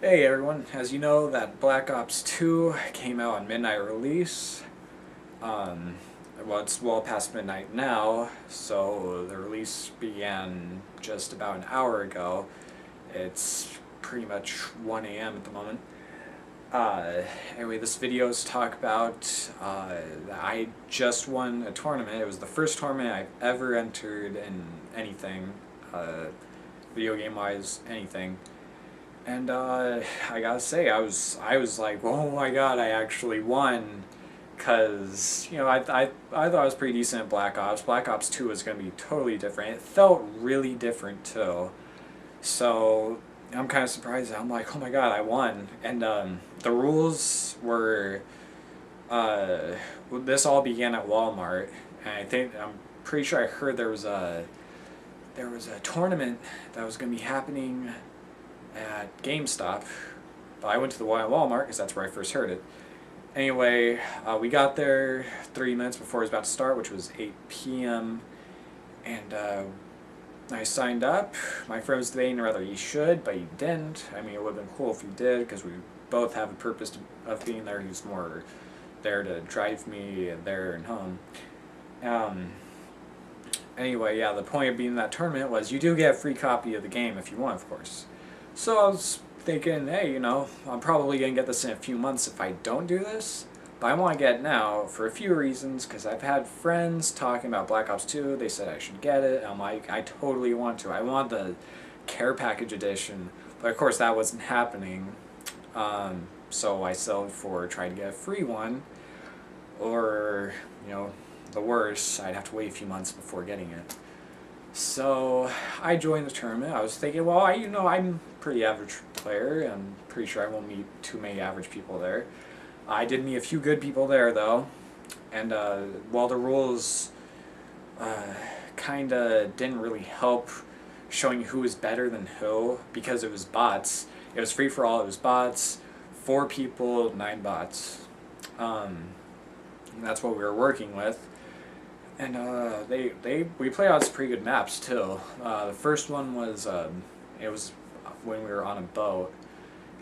Hey everyone, as you know, that Black Ops 2 came out on midnight release. Um, well, it's well past midnight now, so the release began just about an hour ago. It's pretty much 1 a.m. at the moment. Uh, anyway, this video is to talk about I just won a tournament. It was the first tournament I've ever entered in anything, video game wise, anything. And I gotta say, I was like, oh my god, I actually won, cause I thought I was pretty decent at Black Ops. Black Ops 2 was gonna be totally different. It felt really different too. So I'm kind of surprised. I'm like, oh my god, I won. And the rules were, this all began at Walmart, and I'm pretty sure I heard there was a tournament that was gonna be happening at GameStop, but I went to the one at Walmart because that's where I first heard it. Anyway, we got there 30 minutes before it was about to start, which was 8 p.m. And I signed up. My friend was debating whether he should, but he didn't. I mean, it would have been cool if he did because we both have a purpose of being there. He's more there to drive me there and home. Um, anyway, yeah, the point of being in that tournament was you do get a free copy of the game if you want, of course. So I was thinking, hey, I'm probably going to get this in a few months if I don't do this. But I want to get it now for a few reasons, because I've had friends talking about Black Ops 2. They said I should get it. I'm like, I totally want to. I want the care package edition. But of course, that wasn't happening. So I settled for trying to get a free one. Or, the worst, I'd have to wait a few months before getting it. So I joined the tournament. I was thinking, well, I'm a pretty average player. I'm pretty sure I won't meet too many average people there. I did meet a few good people there, though. And while the rules kind of didn't really help showing who was better than who, because it was bots. It was free for all. It was bots. 4 people, 9 bots. That's what we were working with. And we played on some pretty good maps too. The first one was it was when we were on a boat,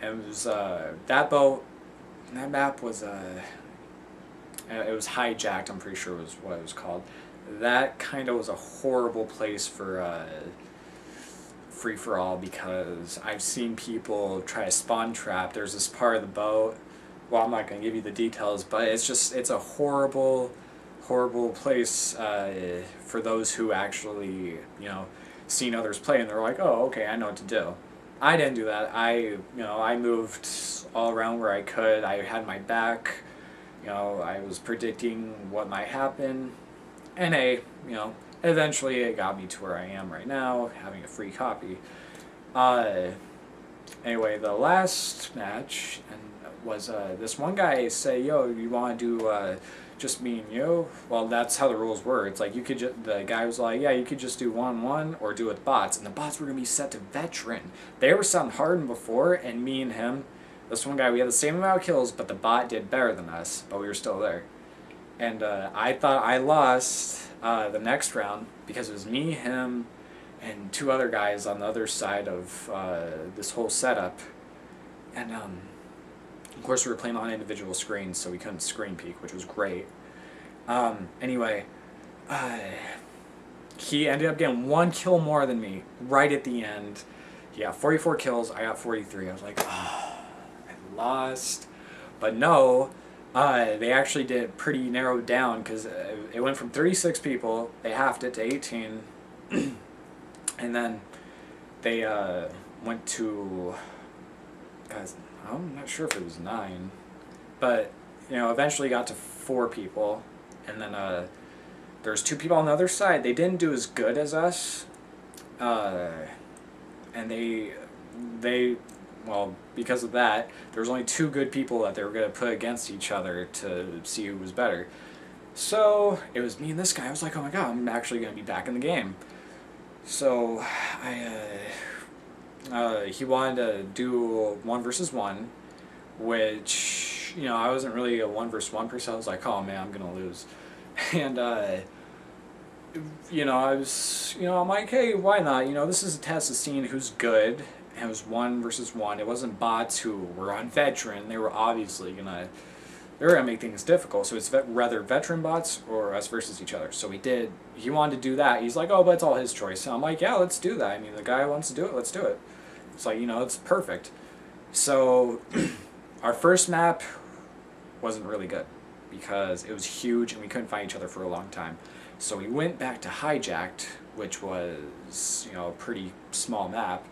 and it was that map was it was hijacked. I'm pretty sure was what it was called. That kind of was a horrible place for free for all because I've seen people try to spawn trap. There's this part of the boat. Well, I'm not gonna give you the details, but it's a horrible place for those who actually, seen others play and they're like, oh, okay, I know what to do. I didn't do that. I moved all around where I could. I had my back. I was predicting what might happen. And eventually it got me to where I am right now, having a free copy. Uh, anyway, the last match was this one guy say, yo, you want to do just me and you? Well, that's how the rules were. It's like the guy was like, yeah, you could just do 1-1 or do it with bots. And the bots were going to be set to veteran. They were set on hardened before, and me and him, this one guy, we had the same amount of kills, but the bot did better than us, but we were still there. And I thought I lost the next round because it was me, him, and 2 other guys on the other side of this whole setup. And of course, we were playing on individual screens, so we couldn't screen peek, which was great. Anyway, he ended up getting 1 kill more than me right at the end. He got 44 kills, I got 43. I was like, oh, I lost. But no, they actually did pretty narrowed down because it went from 36 people, they halved it to 18, and then they went to, guys, I'm not sure if it was 9, but eventually got to 4 people, and then there's 2 people on the other side. They didn't do as good as us, and well, because of that, there was only 2 good people that they were going to put against each other to see who was better. So it was me and this guy. I was like, oh my god, I'm actually going to be back in the game. So he wanted to do 1 versus 1, which, I wasn't really a 1 versus 1 person. I was like, oh man, I'm gonna lose. And I was, I'm like, hey, why not? This is a test of seeing who's good. It was 1 versus 1. It wasn't bots who were on veteran. They were obviously they're gonna make things difficult. So it's rather veteran bots or us versus each other. So he wanted to do that. He's like, oh, but it's all his choice. So I'm like, yeah, let's do that. I mean, the guy wants to do it, let's do it. It's like, it's perfect. So our first map wasn't really good because it was huge and we couldn't find each other for a long time. So we went back to Hijacked, which was, a pretty small map.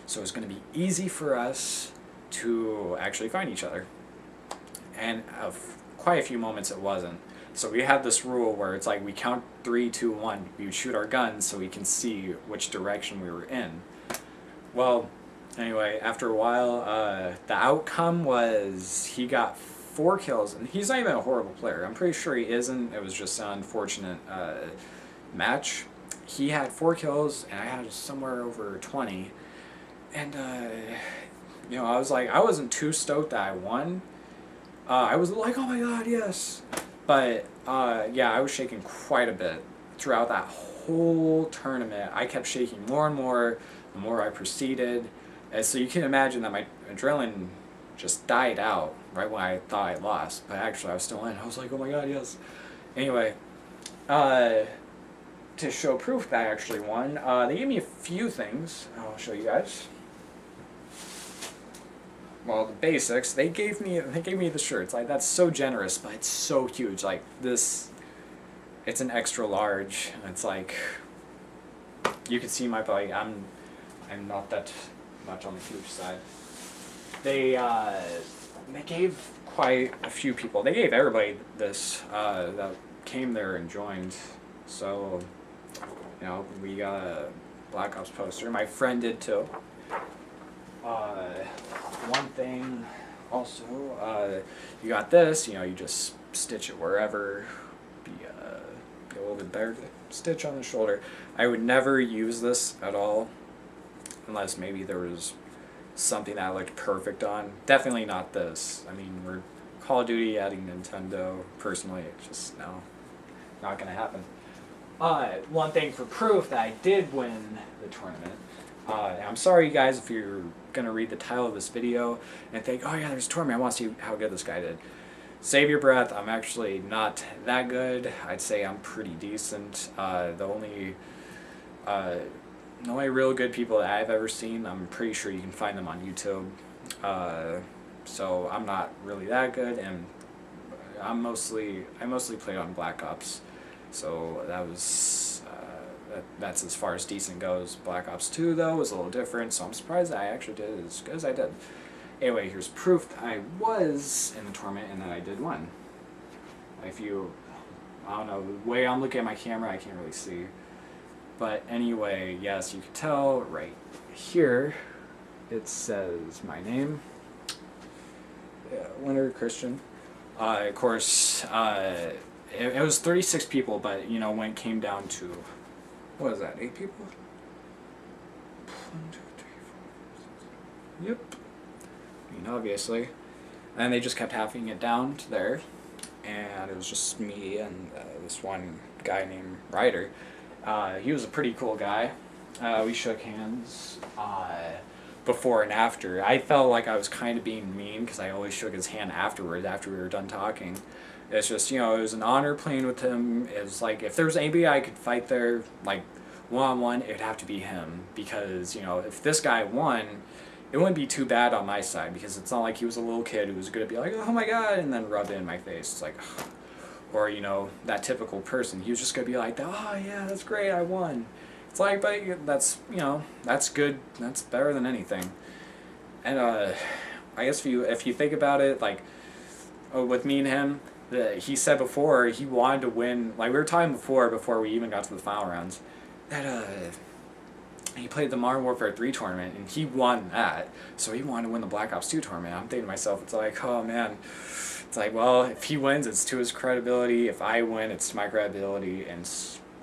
So it was going to be easy for us to actually find each other. And quite a few moments it wasn't. So we had this rule where it's like we count 3, 2, 1. We would shoot our guns so we can see which direction we were in. Well, anyway, after a while, the outcome was he got 4 kills, and he's not even a horrible player. I'm pretty sure he isn't. It was just an unfortunate match. He had 4 kills, and I had somewhere over 20. And, I was like, I wasn't too stoked that I won. I was like, oh my god, yes. But, yeah, I was shaking quite a bit throughout that whole tournament. I kept shaking more and more the more I proceeded. And so you can imagine that my adrenaline just died out right when I thought I lost. But actually, I was still in. I was like, oh my god, yes. Anyway, to show proof that I actually won, they gave me a few things. I'll show you guys. Well, the basics. They gave me the shirts. Like, that's so generous, but it's so huge. Like this, it's an extra large, and it's like you can see my body. I'm not that much on the huge side. They gave quite a few people. They gave everybody this that came there and joined. So, we got a Black Ops poster. My friend did too. One thing also, you got this, you just stitch it wherever, be a little bit better to stitch on the shoulder. I would never use this at all, unless maybe there was something that looked perfect on. Definitely not this. I mean, we're Call of Duty adding Nintendo. Personally, it's just, no, not gonna happen. One thing for proof that I did win the tournament. I'm sorry, you guys, if you're going to read the title of this video and think, oh yeah, there's a tournament, I want to see how good this guy did. Save your breath. I'm actually not that good. I'd say I'm pretty decent. The only real good people that I've ever seen, I'm pretty sure you can find them on YouTube. So I'm not really that good, and I mostly played on Black Ops. So that was that's as far as decent goes. Black Ops 2 though was a little different, so I'm surprised that I actually did as good as I did. Anyway, here's proof that I was in the tournament and that I did win. I don't know, the way I'm looking at my camera, I can't really see. But anyway, yes, you can tell right here, it says my name. Yeah, winner, Christian. Of course, it was 36 people, but when it came down to, what is that, 8 people? 1, 2, 3, 4, 5, 6. Yep. Obviously. And they just kept having it down to there, and it was just me and this one guy named Ryder. He was a pretty cool guy. We shook hands before and after. I felt like I was kind of being mean because I always shook his hand afterwards, after we were done talking. It's just, it was an honor playing with him. It was like, if there was anybody I could fight there, like, one-on-one, it would have to be him. Because, if this guy won, it wouldn't be too bad on my side. Because it's not like he was a little kid who was going to be like, oh my god, and then rub it in my face. It's like, or, that typical person. He was just going to be like, oh yeah, that's great, I won. It's like, but that's, that's good. That's better than anything. And, I guess if you think about it, like, with me and him, he said before he wanted to win. Like, we were talking before we even got to the final rounds, that he played the Modern Warfare 3 tournament and he won that, so he wanted to win the Black Ops 2 tournament. I'm thinking to myself, it's like, oh man, it's like, well, if he wins, it's to his credibility. If I win, it's to my credibility in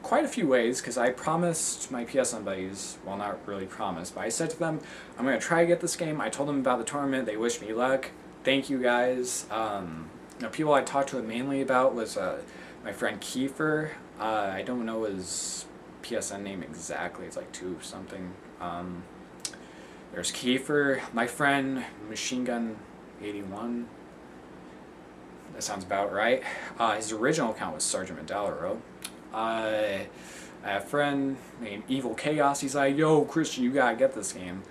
quite a few ways, because I promised my PSN buddies, well, not really promised, but I said to them, I'm going to try to get this game. I told them about the tournament. They wished me luck. Thank you guys. People I talked to it mainly about was my friend Kiefer. I don't know his PSN name exactly. It's like 2 something. There's Kiefer, my friend, Machine Gun 81. That sounds about right. His original account was Sergeant Medalero. I have a friend named Evil Chaos. He's like, yo, Christian, you gotta get this game.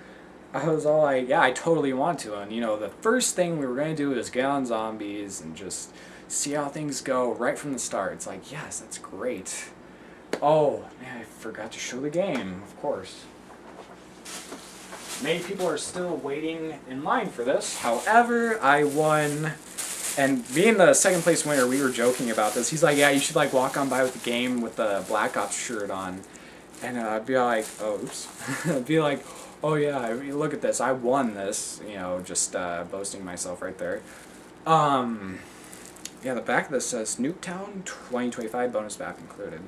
I was all like, yeah, I totally want to. And, you know, the first thing we were going to do is get on zombies and just see how things go right from the start. It's like, yes, that's great. Oh, man, I forgot to show the game, of course. Many people are still waiting in line for this. However, I won. And being the second place winner, we were joking about this. He's like, yeah, you should like walk on by with the game with the Black Ops shirt on. And I'd be like, oh, oops. I'd be like, oh yeah, I mean, look at this. I won this. You know, just boasting myself right there. Yeah, the back of this says Nuketown 2025 bonus map included.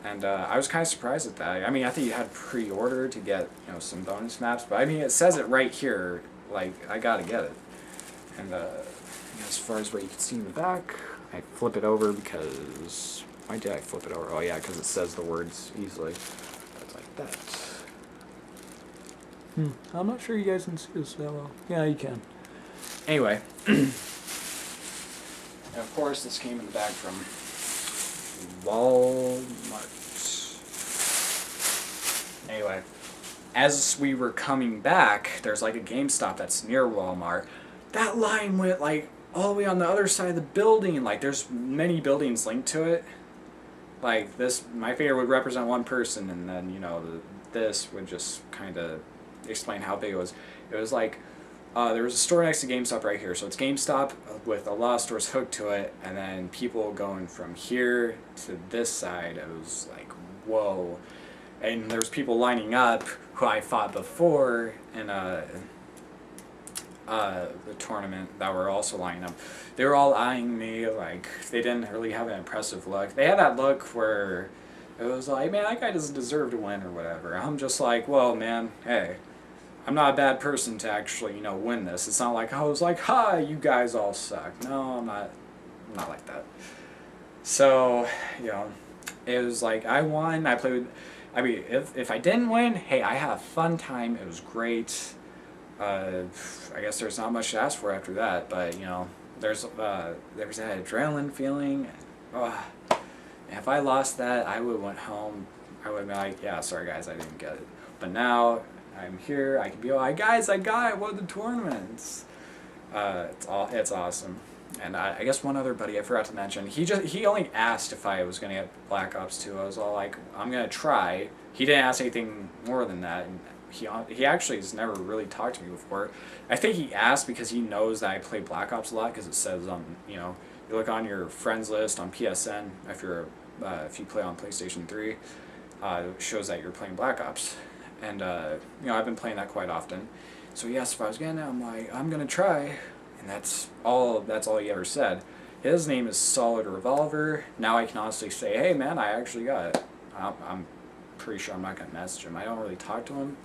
And I was kind of surprised at that. I mean, I think you had pre-order to get, you know, some bonus maps, but I mean, it says it right here. Like, I gotta get it. And as far as what you can see in the back, I flip it over because why did I flip it over? Oh yeah, because it says the words easily. It's like that. I'm not sure you guys can see this that well. Yeah, you can. Anyway, and of course, this came in the bag from Walmart. Anyway, as we were coming back, there's like a GameStop that's near Walmart. That line went like all the way on the other side of the building. Like there's many buildings linked to it. Like this, my finger would represent one person, and then you know this would just kind of explain how big it was. It was like there was a store next to GameStop right here, so it's GameStop with a lot of stores hooked to it, and then people going from here to this side. It was like whoa, and there was people lining up who I fought before in the tournament that were also lining up. They were all eyeing me like they didn't really have an impressive look. They had that look where it was like, man, that guy doesn't deserve to win or whatever. I'm just like, well, man, hey, I'm not a bad person to actually, you know, win this. It's not like I was like, ha, you guys all suck. No, I'm not like that. So, you know, it was like I won. I played with, I mean, if I didn't win, hey, I had a fun time. It was great. I guess there's not much to ask for after that, but you know, there's that adrenaline feeling. If I lost that, I would went home. I would be like, yeah, sorry guys, I didn't get it. But now I'm here. I can be like, guys, I won the tournaments. It's awesome. And I guess one other buddy I forgot to mention. He only asked if I was gonna get Black Ops 2. I was all like, I'm gonna try. He didn't ask anything more than that. And he actually has never really talked to me before. I think he asked because he knows that I play Black Ops a lot because it says on, you know, you look on your friends list on PSN if you play on PlayStation 3, it shows that you're playing Black Ops, and you know, I've been playing that quite often. So he asked if I was gonna. I'm like, I'm gonna try, and that's all he ever said. His name is Solid Revolver. Now I can honestly say, hey man, I actually got it. I'm pretty sure I'm not gonna message him. I don't really talk to him.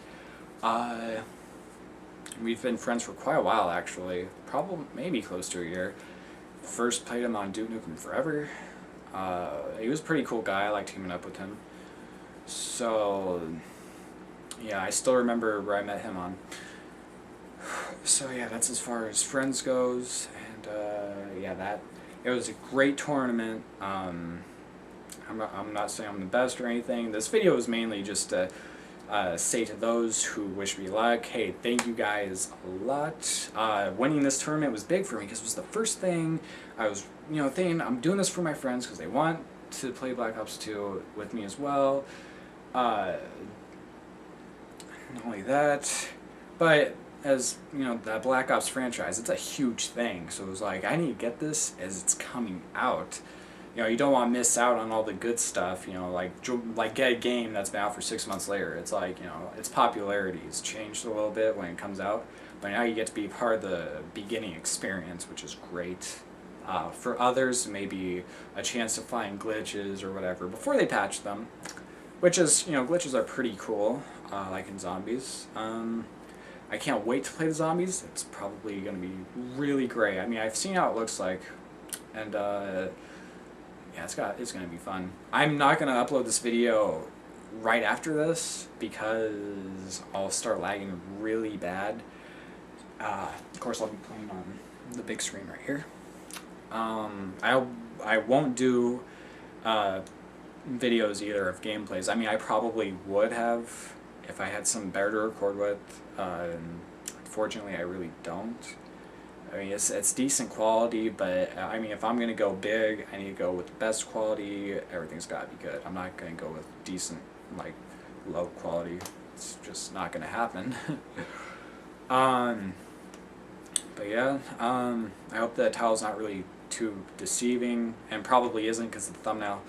We've been friends for quite a while, actually. Probably, maybe close to a year. First played him on Duke Nukem Forever. He was a pretty cool guy. I liked teaming up with him. So, yeah, I still remember where I met him on. So yeah, that's as far as friends goes. And yeah, it was a great tournament. I'm not saying I'm the best or anything. This video is mainly just to say to those who wish me luck, hey, thank you guys a lot. Winning this tournament was big for me because it was the first thing I was, you know, thinking I'm doing this for my friends because they want to play Black Ops 2 with me as well. Not only that, but as you know, the Black Ops franchise, it's a huge thing. So it was like, I need to get this as it's coming out. You know, you don't want to miss out on all the good stuff, you know, like get a game that's been out for 6 months later. It's like, you know, its popularity has changed a little bit when it comes out, but now you get to be part of the beginning experience, which is great. For others, maybe a chance to find glitches or whatever before they patch them, which is, you know, glitches are pretty cool, like in Zombies. I can't wait to play the Zombies. It's probably going to be really great. I mean, I've seen how it looks like, and yeah, it's going to be fun. I'm not going to upload this video right after this because I'll start lagging really bad. Of course, I'll be playing on the big screen right here. I won't do videos either of gameplays. I mean, I probably would have if I had some better to record with. Unfortunately, I really don't. I mean, it's decent quality, but I mean, if I'm gonna go big, I need to go with the best quality. Everything's gotta be good. I'm not gonna go with decent, like, low quality. It's just not gonna happen. But yeah, I hope the title's not really too deceiving, and probably isn't because of the thumbnail.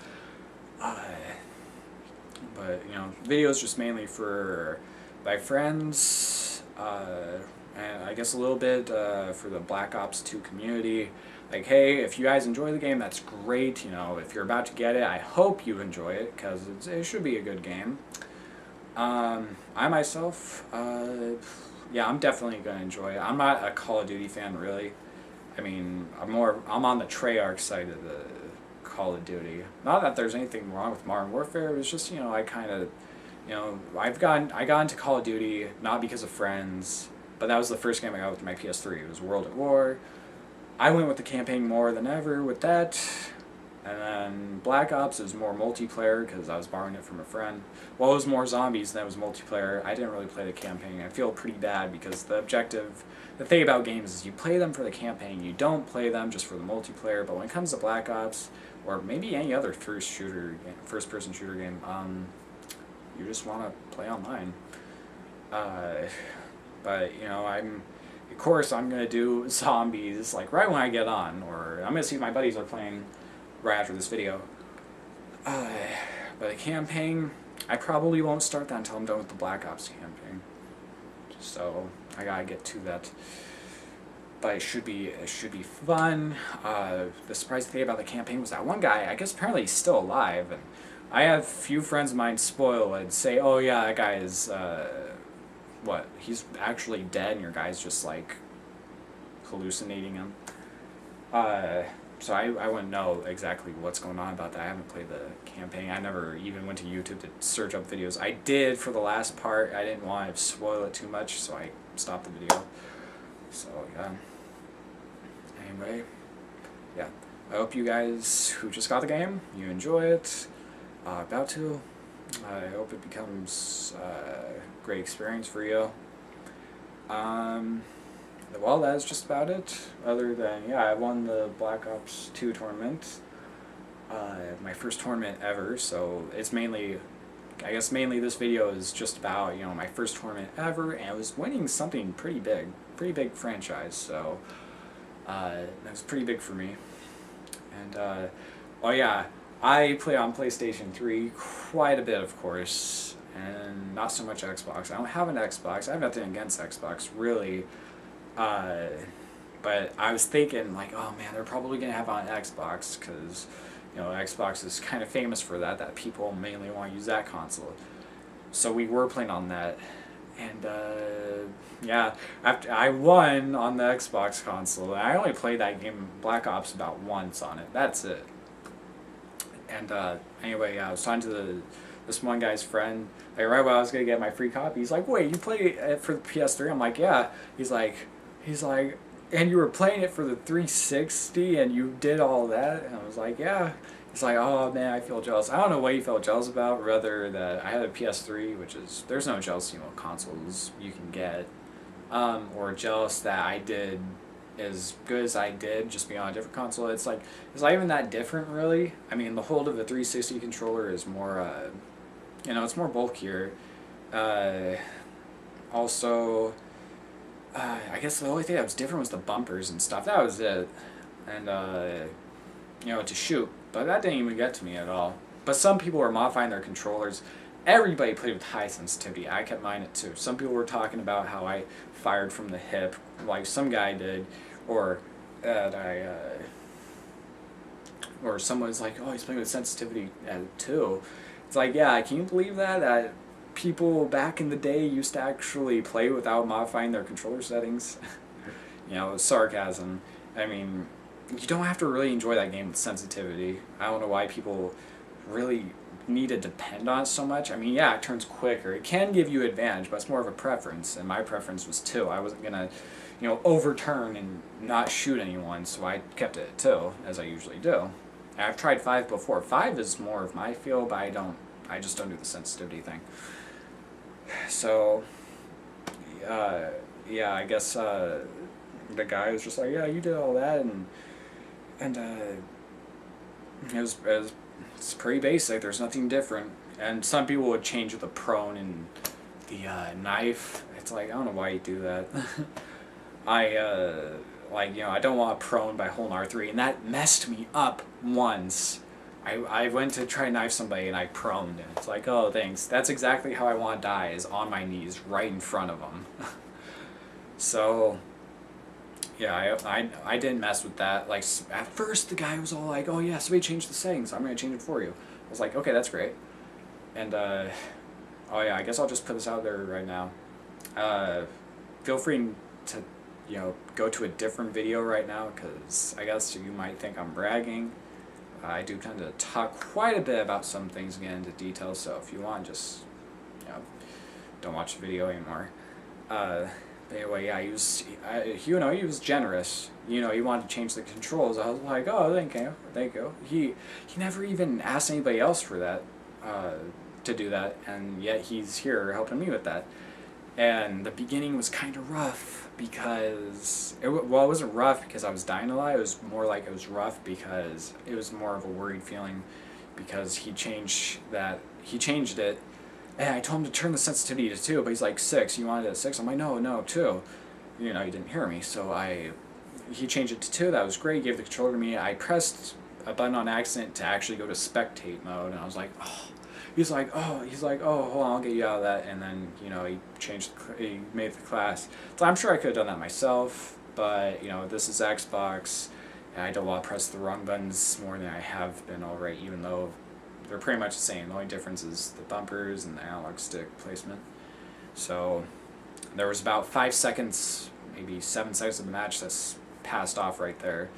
But you know, videos just mainly for my friends, and I guess a little bit for the Black Ops 2 community. Like, hey, if you guys enjoy the game, that's great. You know, if you're about to get it, I hope you enjoy it because it should be a good game. I myself, yeah, I'm definitely gonna enjoy it. I'm not a Call of Duty fan really. I mean, I'm on the Treyarch side of the Call of Duty. Not that there's anything wrong with Modern Warfare. It was just, you know, I kind of, you know, I got into Call of Duty not because of friends, but that was the first game I got with my PS3. It was World at War. I went with the campaign more than ever with that. And then Black Ops is more multiplayer because I was borrowing it from a friend. Well, it was more zombies than it was multiplayer. I didn't really play the campaign. I feel pretty bad because the thing about games is you play them for the campaign. You don't play them just for the multiplayer. But when it comes to Black Ops, or maybe any other first-person shooter game, you just want to play online. But you know, of course, I'm gonna do zombies like right when I get on, or I'm gonna see if my buddies are playing right after this video. But the campaign, I probably won't start that until I'm done with the Black Ops campaign. So I gotta get to that. But it should be fun. The surprising thing about the campaign was that one guy, I guess apparently he's still alive, and I have few friends of mine spoil it and say, oh yeah, that guy is, he's actually dead and your guy's just like hallucinating him. So I wouldn't know exactly what's going on about that. I haven't played the campaign. I never even went to YouTube to search up videos. I did for the last part. I didn't want to spoil it too much, so I stopped the video. So yeah. Anyway, yeah. I hope you guys who just got the game, you enjoy it. About to. I hope it becomes a great experience for you. Well, that's just about it. Other than, yeah, I won the Black Ops 2 tournament. My first tournament ever, so it's mainly this video is just about, you know, my first tournament ever, and I was winning something pretty big franchise, so that was pretty big for me. And, oh yeah, I play on PlayStation 3 quite a bit, of course, and not so much Xbox. I don't have an Xbox. I have nothing against Xbox, really. But I was thinking, like, oh man, they're probably going to have on Xbox, because, you know, Xbox is kind of famous for that people mainly want to use that console. So we were playing on that, and, yeah, after I won on the Xbox console. I only played that game, Black Ops, about once on it. That's it. And, anyway, I was talking to this one guy's friend, like, right when I was going to get my free copy, he's like, wait, you played it for the PS3? I'm like, yeah. He's like, and you were playing it for the 360 and you did all that? And I was like, yeah. He's like, oh man, I feel jealous. I don't know what he felt jealous about, rather that I had a PS3, which is, there's no jealousy in what consoles you can get, or jealous that I did as good as I did just being on a different console. It's not even that different really. I mean, the hold of the 360 controller is more, you know, it's more bulkier. Also, I guess the only thing that was different was the bumpers and stuff. That was it. And, you know, to shoot. But that didn't even get to me at all. But some people were modifying their controllers. Everybody played with high sensitivity. I kept mine at 2. Some people were talking about how I fired from the hip, like some guy did. Or that or someone's like, oh, he's playing with sensitivity at 2. It's like, yeah, can you believe that people back in the day used to actually play without modifying their controller settings? You know, sarcasm. I mean, you don't have to really enjoy that game with sensitivity. I don't know why people really need to depend on it so much. I mean, yeah, it turns quicker. It can give you advantage, but it's more of a preference, and my preference was 2. I wasn't gonna, overturn and not shoot anyone, so I kept it at 2, as I usually do. And I've tried 5 before. 5 is more of my feel, but I just don't do the sensitivity thing. So, yeah, I guess the guy was just like, yeah, you did all that, and it's pretty basic. There's nothing different. And some people would change the prone and the knife. It's like, I don't know why you do that. I don't want prone by holding R3, and that messed me up once. I went to try to knife somebody and I proned, and it's like, oh, thanks. That's exactly how I want to die, is on my knees right in front of them. So, yeah, I didn't mess with that. Like, at first the guy was all like, oh yeah, somebody changed the settings, I'm going to change it for you. I was like, okay, that's great. And, oh yeah, I guess I'll just put this out there right now. Feel free to, go to a different video right now, because I guess you might think I'm bragging. I do tend to talk quite a bit about some things, get into detail, so if you want, just, don't watch the video anymore. But anyway, yeah, he was generous. He wanted to change the controls. I was like, oh, thank you. He never even asked anybody else for that, to do that, and yet he's here helping me with that. And the beginning was kind of rough because, it wasn't rough because I was dying a lot. It was more like it was rough because it was more of a worried feeling because he changed it. And I told him to turn the sensitivity to 2, but he's like, 6. You wanted it at 6? I'm like, no, 2. He didn't hear me. So he changed it to 2. That was great. He gave the controller to me. I pressed a button on accident to actually go to spectate mode, and I was like, oh. He's like, oh, hold on, I'll get you out of that. And then, he made the class. So I'm sure I could have done that myself, but, this is Xbox, and I don't want to press the wrong buttons more than I have been already, even though they're pretty much the same. The only difference is the bumpers and the analog stick placement. So there was about 5 seconds, maybe 7 seconds of the match that's passed off right there.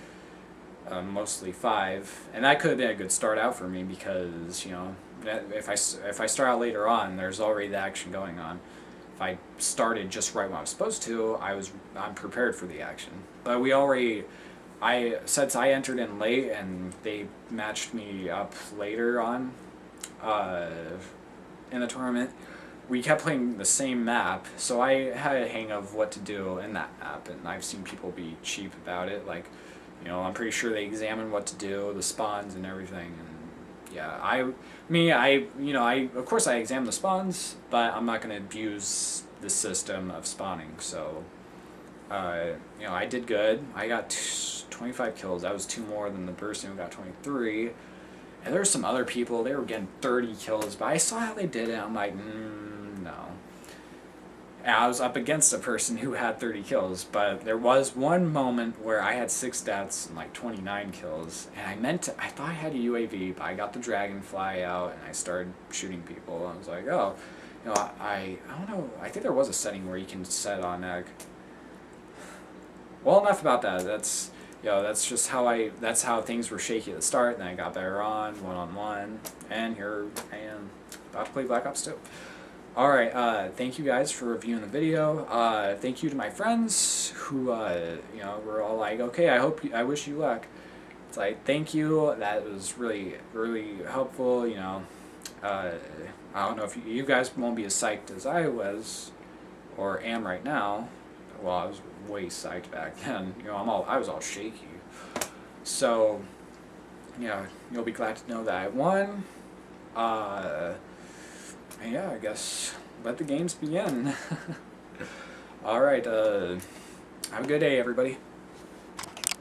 Mostly 5, and that could have been a good start out for me because, if I start out later on, there's already the action going on. If I started just right when I was supposed to, I'm prepared for the action. But since I entered in late and they matched me up later on in the tournament, we kept playing the same map, so I had a hang of what to do in that map, and I've seen people be cheap about it. Like, I'm pretty sure they examine what to do, the spawns and everything, and yeah, of course I examine the spawns, but I'm not going to abuse the system of spawning, so, I did good. I got 25 kills. That was 2 more than the person who got 23, and there were some other people, they were getting 30 kills, but I saw how they did it, I'm like, no. And I was up against a person who had 30 kills, but there was one moment where I had 6 deaths and like 29 kills, and I thought I had a UAV, but I got the Dragonfly out and I started shooting people. I was like, oh, I don't know, I think there was a setting where you can set on egg. Well, enough about that. That's just that's how things were shaky at the start, and then I got better on, 1-on-1, and here I am, about to play Black Ops 2. Alright, thank you guys for reviewing the video. Thank you to my friends who, were all like, okay, I wish you luck. It's like, thank you, that was really, really helpful, I don't know if you guys won't be as psyched as I was, or am right now. Well, I was way psyched back then, I was all shaky. So, you'll be glad to know that I won. Yeah, I guess let the games begin. Alright, have a good day, everybody.